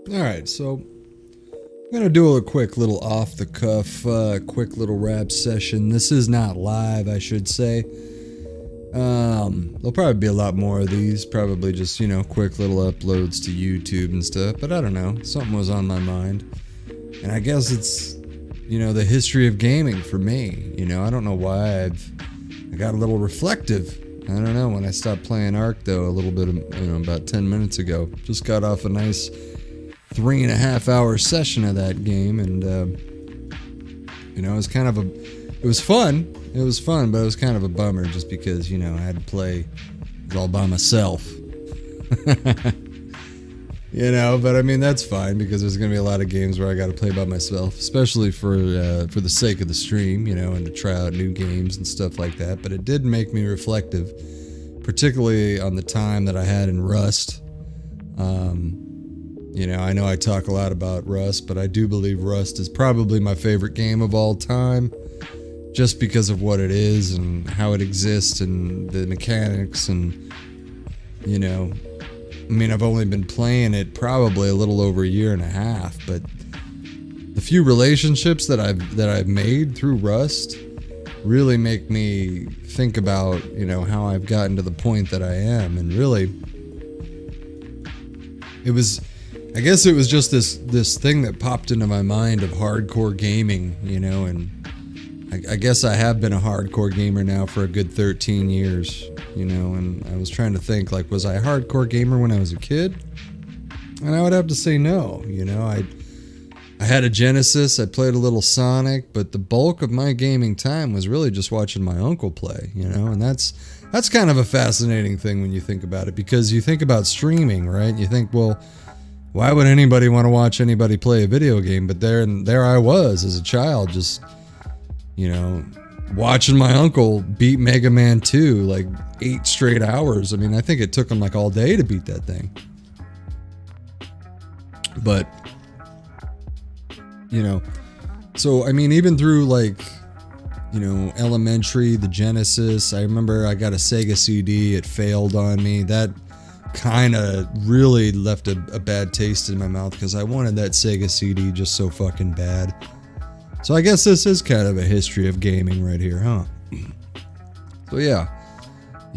Alright, so I'm going to do a quick little off the cuff, quick little rap session. This is not live, I should say. There'll probably be a lot more of these, probably just, quick little uploads to YouTube and stuff, but I don't know, something was on my mind. And I guess it's, the history of gaming for me. I don't know why I got a little reflective. I don't know, when I stopped playing Ark though, a little bit, about 10 minutes ago. Just got off a nice 3.5 hour session of that game, and it was kind of it was fun. It was fun, but it was kind of a bummer just because, I had to play all by myself. But I mean, that's fine because there's going to be a lot of games where I got to play by myself, especially for the sake of the stream, and to try out new games and stuff like that. But it did make me reflective, particularly on the time that I had in Rust. I know I talk a lot about Rust, but I do believe Rust is probably my favorite game of all time, just because of what it is and how it exists and the mechanics and, I've only been playing it probably a little over a year and a half, but the few relationships that I've made through Rust really make me think about, how I've gotten to the point that I am. And really, I guess it was just this thing that popped into my mind of hardcore gaming, and I guess I have been a hardcore gamer now for a good 13 years, and I was trying to think, was I a hardcore gamer when I was a kid? And I would have to say no. I had a Genesis, I played a little Sonic, but the bulk of my gaming time was really just watching my uncle play, and that's kind of a fascinating thing when you think about it, because you think about streaming, right? You think, well, why would anybody want to watch anybody play a video game? But there I was as a child, just, watching my uncle beat Mega Man 2 8 straight hours. I mean, I think it took him all day to beat that thing. But, so I mean, even through elementary, the Genesis, I remember I got a Sega CD, it failed on me. That kind of really left a bad taste in my mouth because I wanted that Sega CD just so fucking bad. So I guess this is kind of a history of gaming right here, huh? So yeah,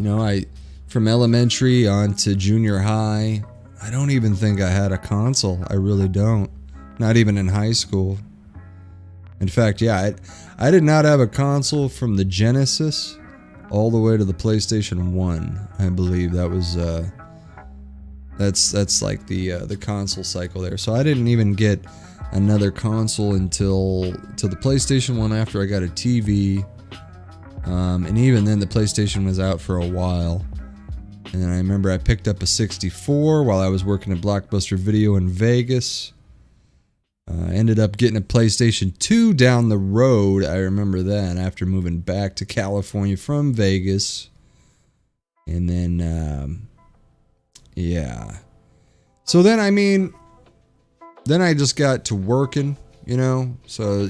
I from elementary on to junior high, I don't even think I had a console. I really don't. Not even in high school. In fact, yeah, I did not have a console from the Genesis all the way to the PlayStation 1. I believe that was that's like the console cycle there. So I didn't even get another console until the PlayStation 1 after I got a TV. And even then the PlayStation was out for a while. And then I remember I picked up a 64 while I was working at Blockbuster Video in Vegas. Ended up getting a PlayStation 2 down the road. I remember that after moving back to California from Vegas. And then, yeah. So then, then I just got to working, So,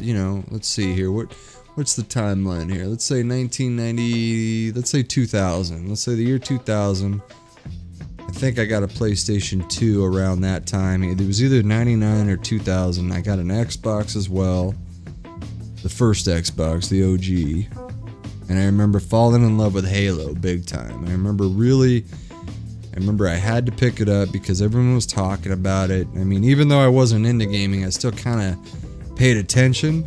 let's see here. What's the timeline here? Let's say 1990, let's say 2000. Let's say the year 2000. I think I got a PlayStation 2 around that time. It was either 99 or 2000. I got an Xbox as well. The first Xbox, the OG. And I remember falling in love with Halo big time. I remember I had to pick it up because everyone was talking about it. I mean, even though I wasn't into gaming, I still kind of paid attention.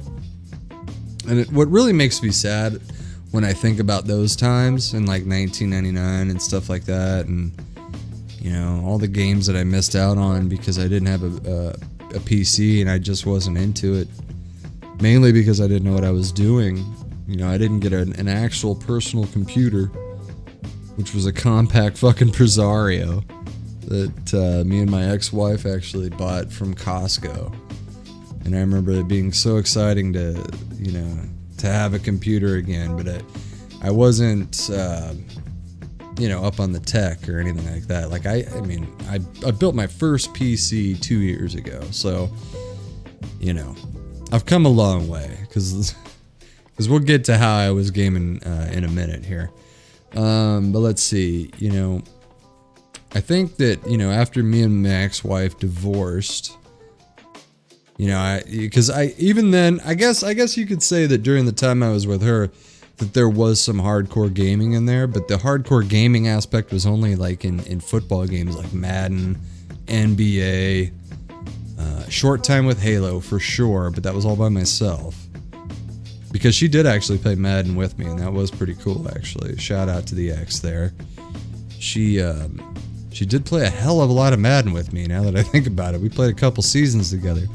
And what really makes me sad when I think about those times in 1999 and stuff like that, and all the games that I missed out on because I didn't have a PC and I just wasn't into it. Mainly because I didn't know what I was doing. I didn't get an actual personal computer, which was a compact fucking Presario that me and my ex-wife actually bought from Costco. And I remember it being so exciting to have a computer again, but I wasn't, up on the tech or anything like that. I built my first PC 2 years ago, so, I've come a long way, because we'll get to how I was gaming in a minute here. But let's see, I think that, after me and my ex-wife divorced, You know, because even then, I guess you could say that during the time I was with her, that there was some hardcore gaming in there, but the hardcore gaming aspect was only like in football games like Madden, NBA, short time with Halo for sure, but that was all by myself. Because she did actually play Madden with me, and that was pretty cool actually. Shout out to the ex there. She did play a hell of a lot of Madden with me now that I think about it. We played a couple seasons together.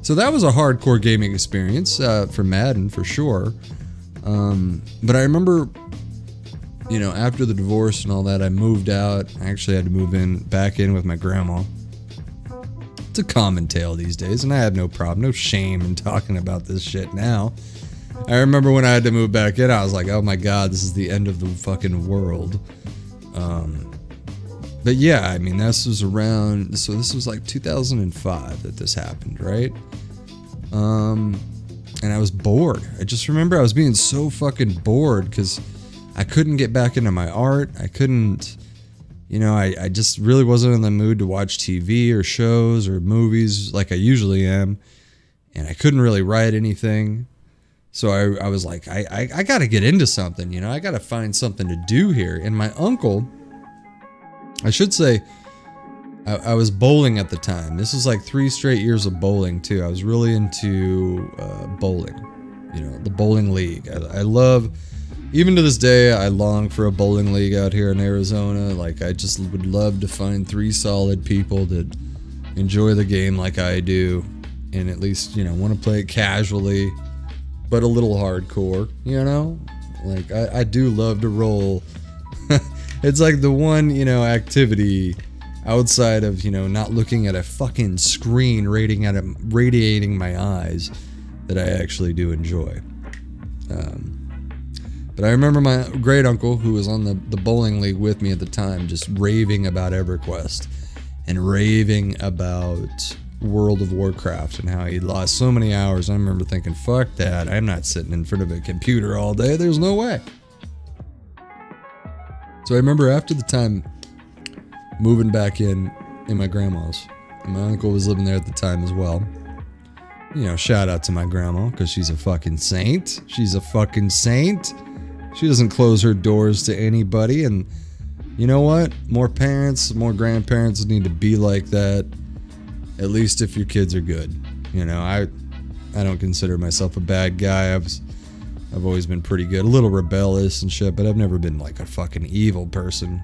So that was a hardcore gaming experience for Madden for sure. But I remember, you know, after the divorce and all that, I moved out. I actually had to move back in with my grandma. It's a common tale these days, and I have no problem, no shame in talking about this shit now. I remember when I had to move back in, I was like, oh my God, this is the end of the fucking world. But yeah, I mean, this was around, so this was like 2005 that this happened, right? And I was bored. I just remember I was being so fucking bored because I couldn't get back into my art. I couldn't, you know, I just really wasn't in the mood to watch TV or shows or movies like I usually am. And I couldn't really write anything. So I was like, I got to get into something, you know, I got to find something to do here. And my uncle, I should say, I was bowling at the time. This was like 3 straight years of bowling too. I was really into bowling, you know, the bowling league. I love, even to this day, I long for a bowling league out here in Arizona. Like, I just would love to find 3 solid people that enjoy the game like I do, and at least, you know, want to play it casually, but a little hardcore, you know? Like, I do love to roll. It's like the one, you know, activity outside of, you know, not looking at a fucking screen radiating my eyes that I actually do enjoy. But I remember my great uncle, who was on the bowling league with me at the time, just raving about EverQuest and raving about World of Warcraft and how he lost so many hours. I remember thinking, fuck that, I'm not sitting in front of a computer all day, there's no way. So I remember after the time moving back in my grandma's, and my uncle was living there at the time as well. You know, shout out to my grandma, because she's a fucking saint. She's a fucking saint. She doesn't close her doors to anybody, and you know what? More parents, more grandparents need to be like that, at least if your kids are good. You know, I don't consider myself a bad guy. I've always been pretty good, a little rebellious and shit, but I've never been like a fucking evil person.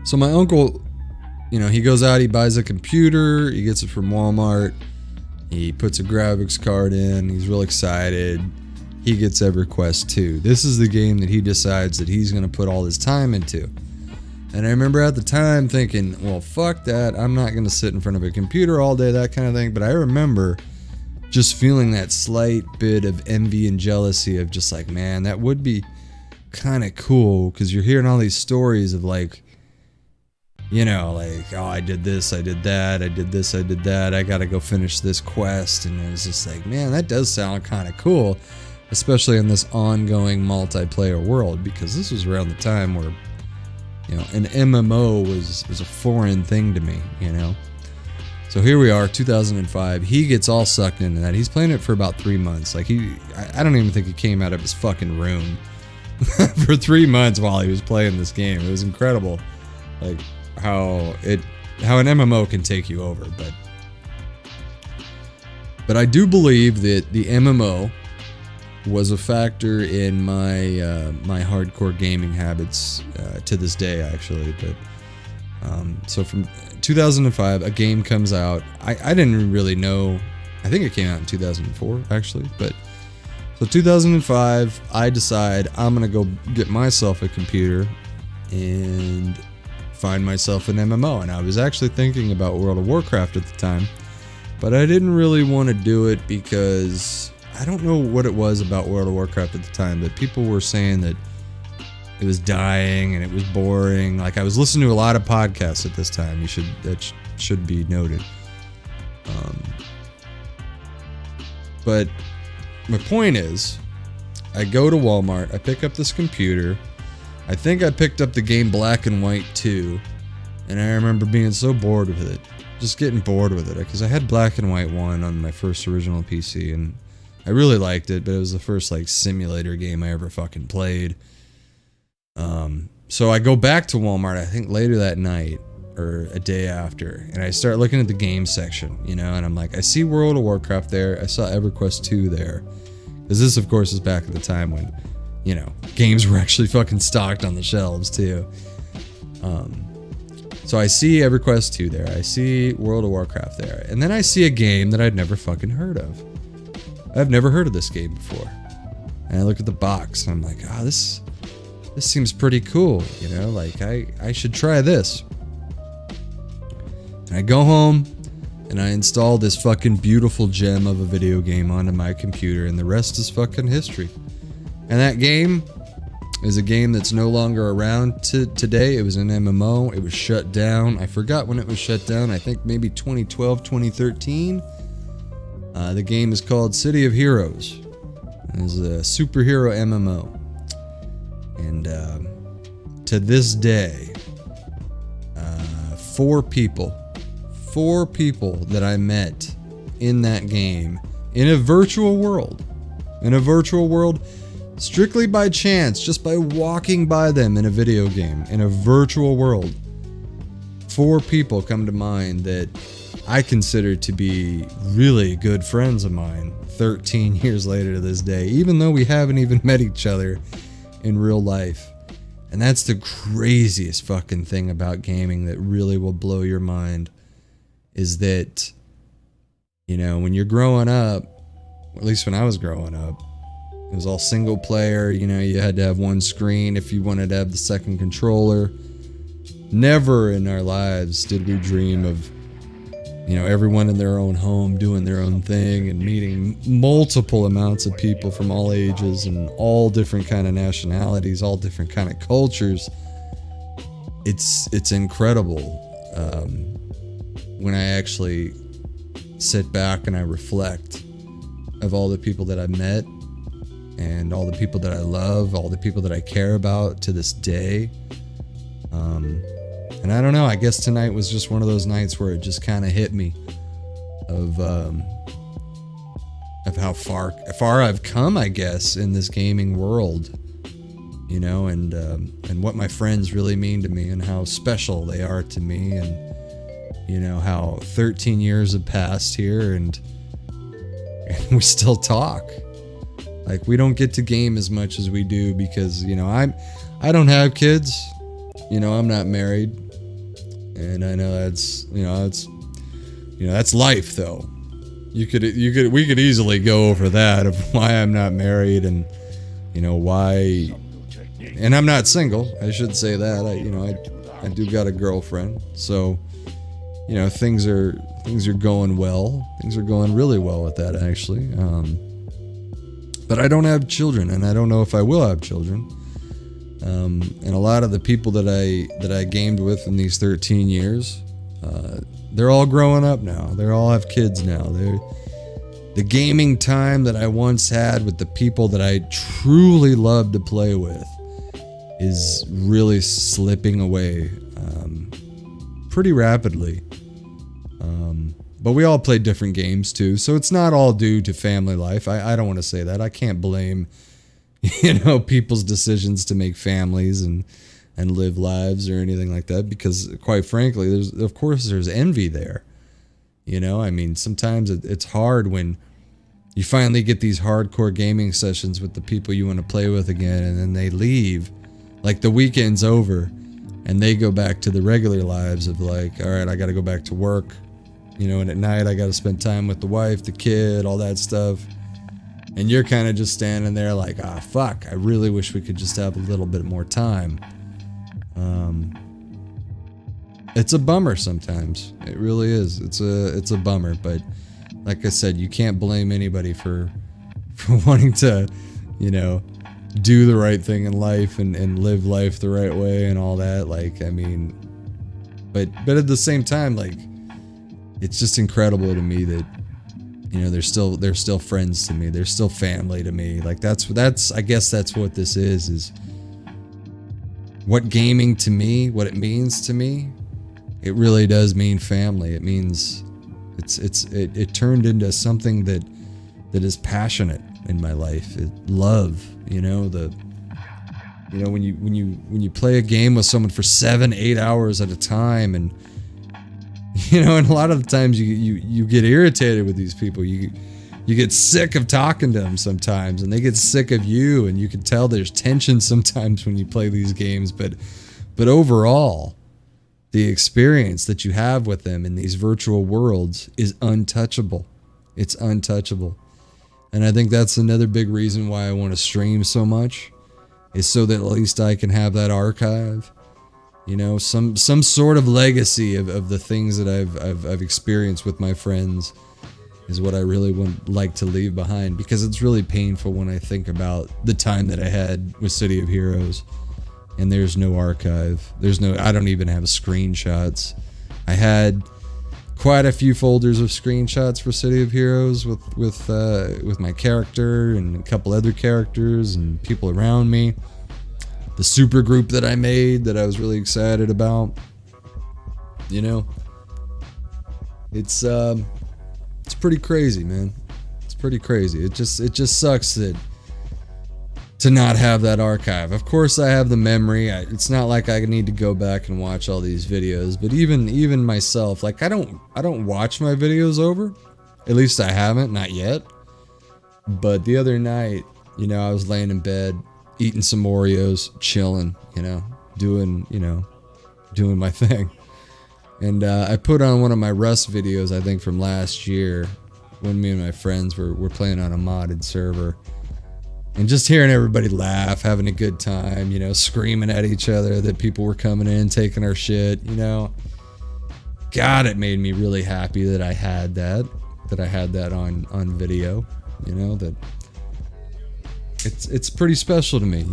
So my uncle, you know, he goes out, he buys a computer, he gets it from Walmart, he puts a graphics card in, he's real excited, he gets EverQuest 2. This is the game that he decides that he's going to put all his time into. And I remember at the time thinking, well, fuck that, I'm not going to sit in front of a computer all day, that kind of thing. But I remember just feeling that slight bit of envy and jealousy of just like, man, that would be kind of cool, because you're hearing all these stories of like, you know, like, oh, I did this, I did that, I did this, I did that, I gotta go finish this quest. And it was just like, man, that does sound kind of cool, especially in this ongoing multiplayer world, because this was around the time where, you know, an MMO was a foreign thing to me, you know. So here we are, 2005. He gets all sucked into that. He's playing it for about 3 months. Like, I don't even think he came out of his fucking room for 3 months while he was playing this game. It was incredible, like how an MMO can take you over. But I do believe that the MMO was a factor in my hardcore gaming habits to this day, actually. But so from 2005, a game comes out. I didn't really know. I think it came out in 2004, actually. But so 2005, I decide I'm gonna go get myself a computer and find myself an MMO. And I was actually thinking about World of Warcraft at the time, but I didn't really want to do it because I don't know what it was about World of Warcraft at the time, but people were saying that it was dying and it was boring. Like, I was listening to a lot of podcasts at this time. That should be noted. But my point is, I go to Walmart, I pick up this computer. I think I picked up the game Black and White 2, and I remember being so bored with it. just getting bored with it, because I had Black and White 1 on my first original PC, and I really liked it, but it was the first like simulator game I ever fucking played. So I go back to Walmart, I think later that night or a day after, and I start looking at the game section, you know, and I'm like, I see World of Warcraft there, I saw EverQuest 2 there, because this of course is back at the time when, you know, games were actually fucking stocked on the shelves too. So I see EverQuest 2 there, I see World of Warcraft there, and then I see a game that I'd never fucking heard of. I've never heard of this game before. And I look at the box and I'm like, this seems pretty cool, you know, like I should try this. And I go home and I install this fucking beautiful gem of a video game onto my computer, and the rest is fucking history. And that game is a game that's no longer around today. It was an MMO. It was shut down. I forgot when it was shut down. I think maybe 2012, 2013. The game is called City of Heroes. It's a superhero MMO. And to this day, four people that I met in that game, in a virtual world, strictly by chance, just by walking by them in a video game, in a virtual world. 4 people come to mind that I consider to be really good friends of mine 13 years later to this day, even though we haven't even met each other in real life. And that's the craziest fucking thing about gaming that really will blow your mind, is that, you know, when you're growing up, at least when I was growing up, it was all single player, you know, you had to have one screen if you wanted to have the second controller. Never in our lives did we dream of, you know, everyone in their own home doing their own thing and meeting multiple amounts of people from all ages and all different kind of nationalities, all different kind of cultures. It's incredible when I actually sit back and I reflect of all the people that I've met and all the people that I love, all the people that I care about to this day. And I don't know, I guess tonight was just one of those nights where it just kind of hit me of how far I've come, I guess, in this gaming world, you know, and what my friends really mean to me and how special they are to me, and, you know, how 13 years have passed here and we still talk. Like, we don't get to game as much as we do because, you know, I don't have kids, you know, I'm not married, and I know that's life though. We could easily go over that of why I'm not married and, you know, why, and I'm not single. I should say that. I do got a girlfriend, so, you know, things are going well. Things are going really well with that, actually. But I don't have children, and I don't know if I will have children. And a lot of the people that I gamed with in these 13 years, they're all growing up now. They all have kids now. The gaming time that I once had with the people that I truly loved to play with is really slipping away pretty rapidly. But we all play different games too, so it's not all due to family life. I don't want to say that. I can't blame, you know, people's decisions to make families and live lives or anything like that, because quite frankly, there's envy there. You know, I mean, sometimes it's hard when you finally get these hardcore gaming sessions with the people you want to play with again, and then they leave, like the weekend's over, and they go back to the regular lives of like, all right, I got to go back to work, you know, and at night I got to spend time with the wife, the kid, all that stuff. And you're kind of just standing there like, fuck, I really wish we could just have a little bit more time. It's a bummer sometimes. It really is. It's a bummer, but like I said, you can't blame anybody for wanting to, you know, do the right thing in life and live life the right way and all that. Like, I mean, but at the same time, like, it's just incredible to me that, you know, they're still friends to me. They're still family to me. Like, that's I guess that's what this is what gaming to me, what it means to me, it really does mean family. It means it turned into something that is passionate in my life. Love, when you play a game with someone for 7-8 hours at a time, and and a lot of the times you get irritated with these people. You get sick of talking to them sometimes, and they get sick of you, and you can tell there's tension sometimes when you play these games, but overall, the experience that you have with them in these virtual worlds is untouchable. It's untouchable. And I think that's another big reason why I want to stream so much, is so that at least I can have that archive, some sort of legacy of the things that I've experienced with my friends is what I really would like to leave behind, because it's really painful when I think about the time that I had with City of Heroes. And there's no archive. I don't even have screenshots. I had quite a few folders of screenshots for City of Heroes with my character and a couple other characters and people around me. The super group that I made that I was really excited about. It's pretty crazy, man. It's pretty crazy. It just sucks to not have that archive. Of course, I have the memory. It's not like I need to go back and watch all these videos. But even myself, like I don't watch my videos over. At least I haven't, not yet. But the other night, I was laying in bed, eating some Oreos, chilling, doing my thing. And I put on one of my Rust videos, I think from last year, when me and my friends were playing on a modded server. And just hearing everybody laugh, having a good time, screaming at each other that people were coming in, taking our shit, God, it made me really happy that I had that on video, that it's pretty special to me,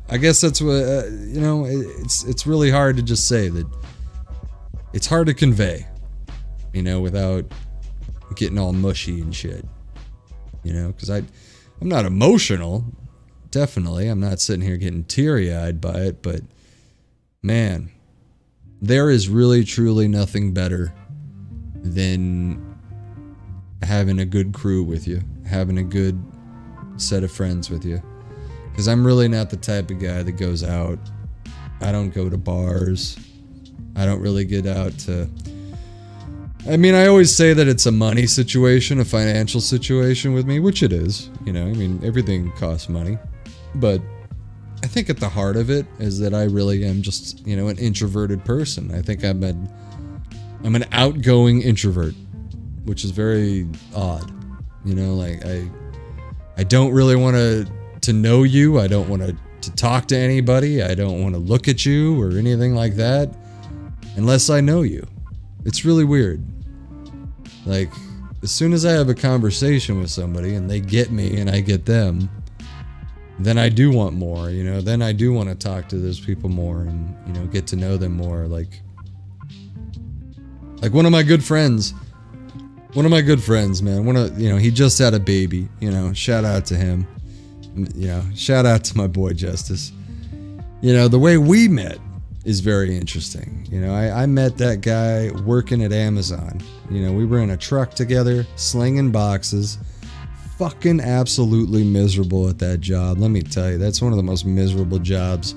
I guess that's what, it's really hard to just say that. It's hard to convey, without getting all mushy and shit, because I'm not emotional, definitely. I'm not sitting here getting teary-eyed by it, but man, there is really truly nothing better than having a good crew with you, having a good set of friends with you. Because I'm really not the type of guy that goes out. I don't go to bars. I don't really get out to... I always say that it's a money situation, a financial situation with me, which it is. Everything costs money. But I think at the heart of it is that I really am just, an introverted person. I think I'm an outgoing introvert, which is very odd. I don't really want to know you. I don't want to talk to anybody. I don't want to look at you or anything like that unless I know you. It's really weird. Like, as soon as I have a conversation with somebody and they get me and I get them, then I do want more, then I do want to talk to those people more and, get to know them more. Like one of my good friends, man, he just had a baby, shout out to him, shout out to my boy Justice. The way we met is very interesting. I met that guy working at Amazon. We were in a truck together, slinging boxes, fucking absolutely miserable at that job. Let me tell you, that's one of the most miserable jobs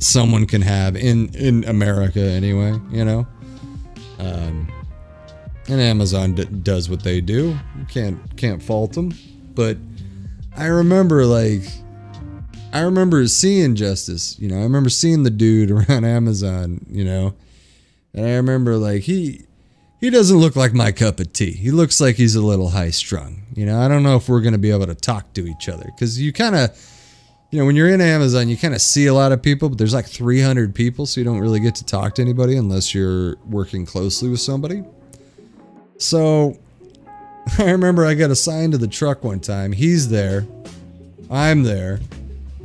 someone can have in America anyway, and Amazon does what they do. You can't fault them. But I remember seeing Justice, I remember seeing the dude around Amazon, and I remember he doesn't look like my cup of tea. He looks like he's a little high strung. I don't know if we're going to be able to talk to each other, because you kind of, when you're in Amazon, you kind of see a lot of people, but there's like 300 people, so you don't really get to talk to anybody unless you're working closely with somebody. So I remember I got assigned to the truck one time. He's there. I'm there.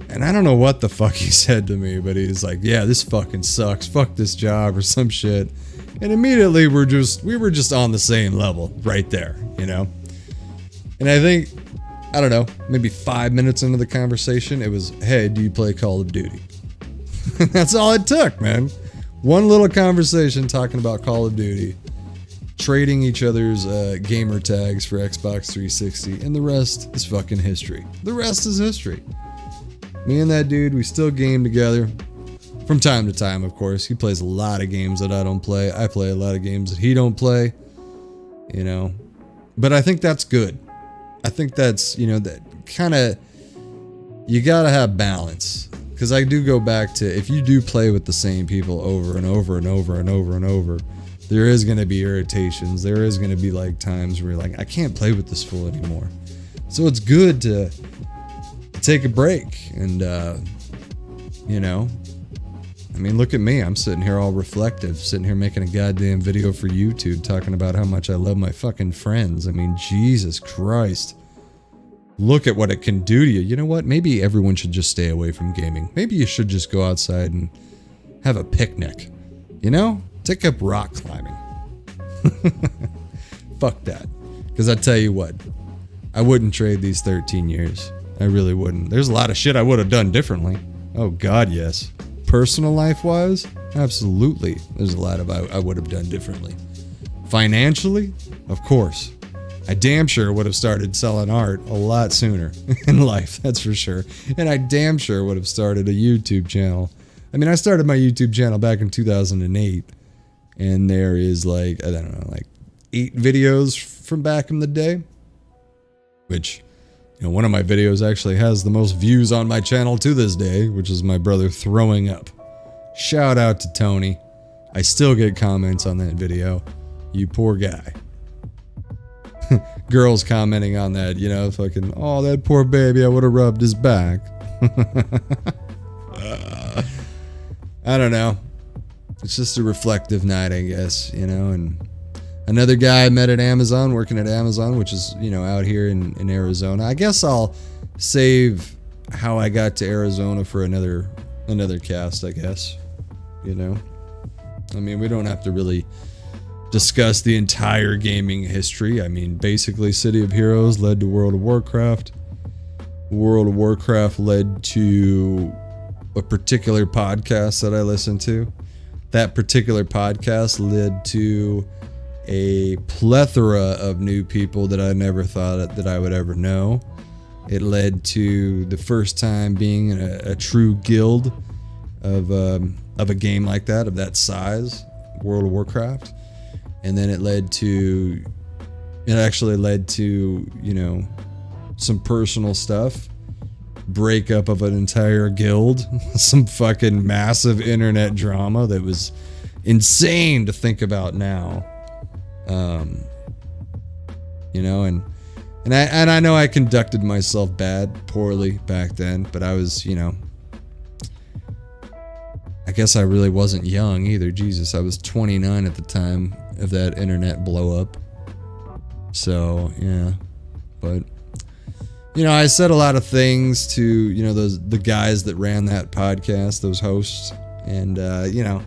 And I don't know what the fuck he said to me, but he's like, yeah, this fucking sucks. Fuck this job or some shit. And immediately we were just on the same level right there, And I think, I don't know, maybe 5 minutes into the conversation, it was, hey, do you play Call of Duty? That's all it took, man. One little conversation talking about Call of Duty, trading each other's gamer tags for Xbox 360, and the rest is fucking history. The rest is history. Me and that dude, we still game together. From time to time, of course. He plays a lot of games that I don't play. I play a lot of games that he don't play. You know. But I think that's good. I think that's, you know, that kind of... You gotta have balance. Because I do go back to, if you do play with the same people over and over and over and over and over, there is going to be irritations. There is going to be like times where you're like, I can't play with this fool anymore. So it's good to take a break and, you know... I mean, look at me. I'm sitting here all reflective, sitting here making a goddamn video for YouTube talking about how much I love my fucking friends. I mean, Jesus Christ. Look at what it can do to you. You know what? Maybe everyone should just stay away from gaming. Maybe you should just go outside and have a picnic. You know? Take up rock climbing. Fuck that. Because I tell you what, I wouldn't trade these 13 years. I really wouldn't. There's a lot of shit I would have done differently. Oh, God, yes. Personal life-wise, absolutely. There's a lot of I would have done differently. Financially, of course. I damn sure would have started selling art a lot sooner in life, that's for sure. And I damn sure would have started a YouTube channel. I mean, I started my YouTube channel back in 2008, and there is like, I don't know, like 8 videos from back in the day, which... You know, one of my videos actually has the most views on my channel to this day, which is my brother throwing up. Shout out to Tony. I still get comments on that video. You poor guy. Girls commenting on that, you know, fucking, oh, that poor baby, I would have rubbed his back. I don't know. It's just a reflective night, I guess, you know, and... Another guy I met at Amazon, working at Amazon, which is, you know, out here in Arizona. I guess I'll save how I got to Arizona for another cast, I guess. You know? I mean, we don't have to really discuss the entire gaming history. I mean, basically, City of Heroes led to World of Warcraft. World of Warcraft led to a particular podcast that I listened to. That particular podcast led to a plethora of new people that I never thought that I would ever know. It led to the first time being in a true guild of a game like that, of that size, World of Warcraft. And then it actually led to, you know, some personal stuff. Breakup of an entire guild. Some fucking massive internet drama that was insane to think about now. You know, and I know I conducted myself poorly back then, but I was, you know, I guess I really wasn't young either. Jesus, I was 29 at the time of that internet blow up. So, yeah, but, you know, I said a lot of things to, you know, the guys that ran that podcast, those hosts, and, you know,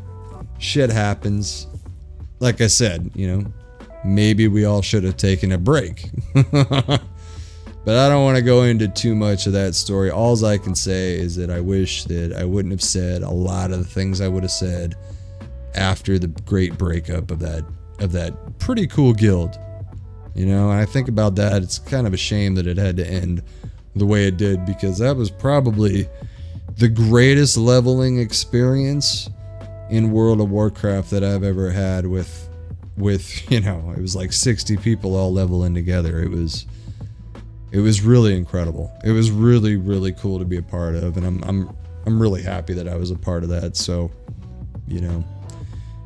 shit happens. Like I said, you know, maybe we all should have taken a break. But I don't want to go into too much of that story. All I can say is that I wish that I wouldn't have said a lot of the things I would have said after the great breakup of that pretty cool guild. You know, and I think about that, it's kind of a shame that it had to end the way it did, because that was probably the greatest leveling experience in World of Warcraft that I've ever had with, you know, it was like 60 people all leveling together. It was really incredible. It was really, really cool to be a part of, and I'm really happy that I was a part of that. So, you know,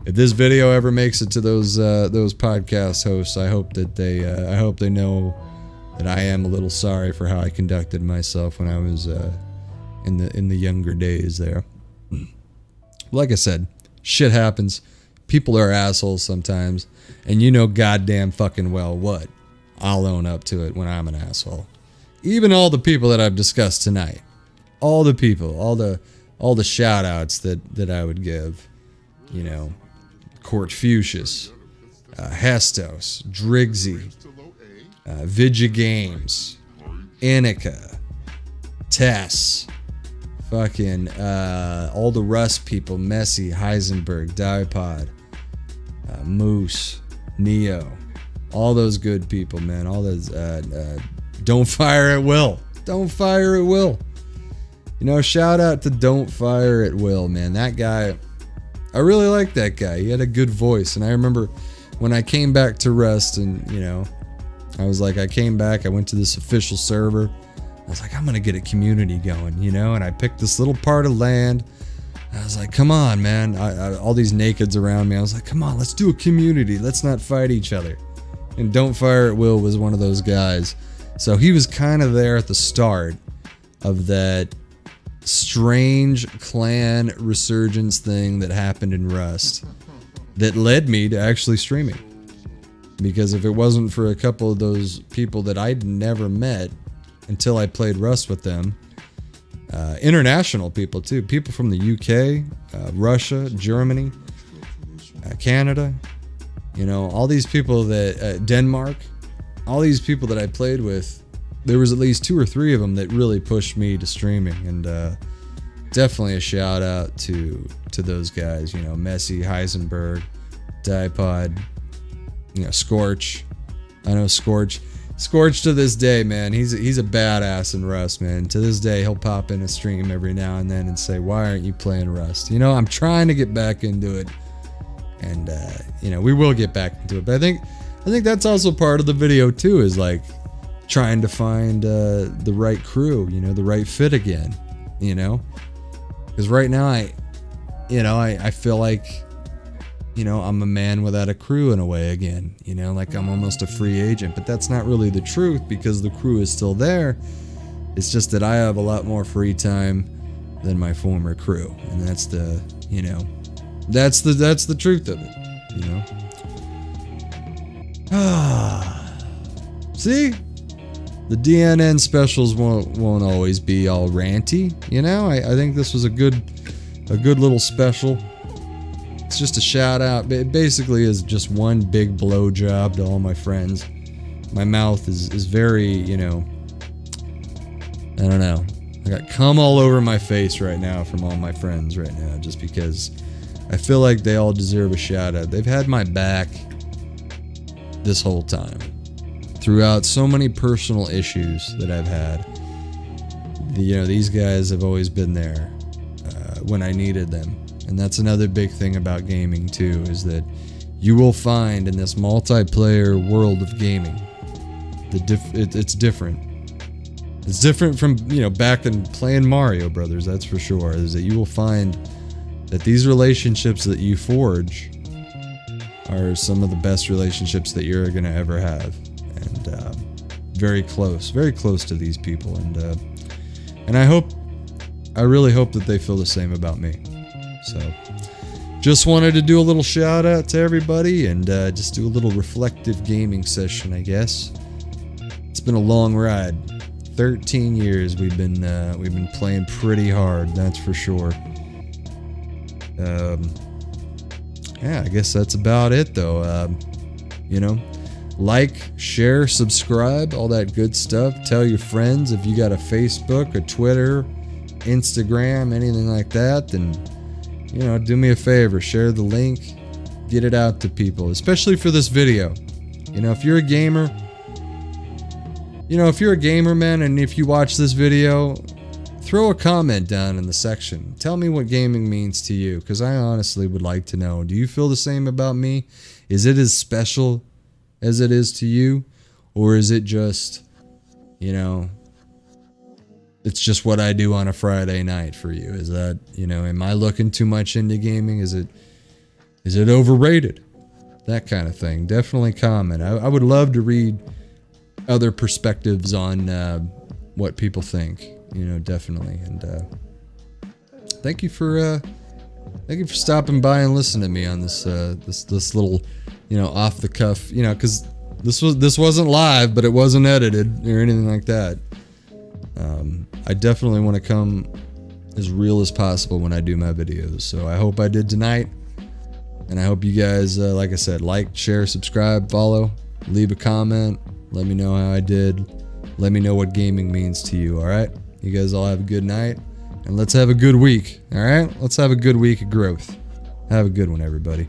if this video ever makes it to those podcast hosts, I hope that they know that I am a little sorry for how I conducted myself when I was in the younger days there. Like I said, shit happens. People are assholes sometimes, and you know goddamn fucking well what. I'll own up to it when I'm an asshole. Even all the people that I've discussed tonight. All the people, all the shout outs that I would give. You know, Court Fuchsius, Hestos, Driggsy, Vidya Games, Inika, Tess, fucking all the Rust people, Messi, Heisenberg, Dipod, Moose, Neo, all those good people, man. All those Don't Fire at Will. Don't Fire at Will. You know, shout out to Don't Fire at Will, man. That guy, I really like that guy. He had a good voice. And I remember when I came back to Rust, and, you know, I was like, I came back, I went to this official server. I was like, I'm going to get a community going, you know, and I picked this little part of land. I was like, come on, man. All these nakeds around me. I was like, come on, let's do a community. Let's not fight each other. And Don't Fire at Will was one of those guys. So he was kind of there at the start of that strange clan resurgence thing that happened in Rust that led me to actually streaming. Because if it wasn't for a couple of those people that I'd never met until I played Rust with them, international people too, people from the UK, Russia, Germany, Canada, you know, all these people that, Denmark, all these people that I played with, there was at least 2 or 3 of them that really pushed me to streaming. And definitely a shout out to those guys, you know, Messi, Heisenberg, Dipod, you know, Scorch. I know Scorch to this day, man, he's a badass in Rust, man. To this day, he'll pop in a stream every now and then and say, why aren't you playing Rust? You know, I'm trying to get back into it, and you know, we will get back into it. But I think that's also part of the video too, is like trying to find the right crew, you know, the right fit again, you know, because right now I feel like, you know, I'm a man without a crew in a way again, you know, like I'm almost a free agent. But that's not really the truth, because the crew is still there. It's just that I have a lot more free time than my former crew, and that's the, you know, that's the truth of it, you know. See, the DNN specials won't always be all ranty, you know. I think this was a good little special. It's just a shout out. It basically is just one big blowjob to all my friends. My mouth is very, you know, I don't know. I got cum all over my face right now from all my friends right now, just because I feel like they all deserve a shout out. They've had my back this whole time throughout so many personal issues that I've had. You know, these guys have always been there when I needed them. And that's another big thing about gaming too, is that you will find in this multiplayer world of gaming, it's different. It's different from, you know, back in playing Mario Brothers, that's for sure, is that you will find that these relationships that you forge are some of the best relationships that you're going to ever have. And very close to these people. And I really hope that they feel the same about me. So, just wanted to do a little shout out to everybody, and just do a little reflective gaming session, I guess. It's been a long ride. 13 years we've been playing pretty hard, that's for sure. Yeah, I guess that's about it though. You know, like, share, subscribe, all that good stuff. Tell your friends. If you got a Facebook, a Twitter, Instagram, anything like that, then, you know, do me a favor, share the link, get it out to people, especially for this video. You know, if you're a gamer, man, and if you watch this video, throw a comment down in the section. Tell me what gaming means to you, because I honestly would like to know. Do you feel the same about me? Is it as special as it is to you? Or is it just, you know, it's just what I do on a Friday night for you? Is that, you know, am I looking too much into gaming? Is it overrated? That kind of thing. Definitely comment. I would love to read other perspectives on what people think. You know, definitely. And thank you for stopping by and listening to me on this little, you know, off the cuff. You know, because this wasn't live, but it wasn't edited or anything like that. I definitely want to come as real as possible when I do my videos. So I hope I did tonight. And I hope you guys, like I said, like, share, subscribe, follow, leave a comment. Let me know how I did. Let me know what gaming means to you, alright? You guys all have a good night. and let's have a good week. All right? Let's have a good week of growth. Have a good one, everybody.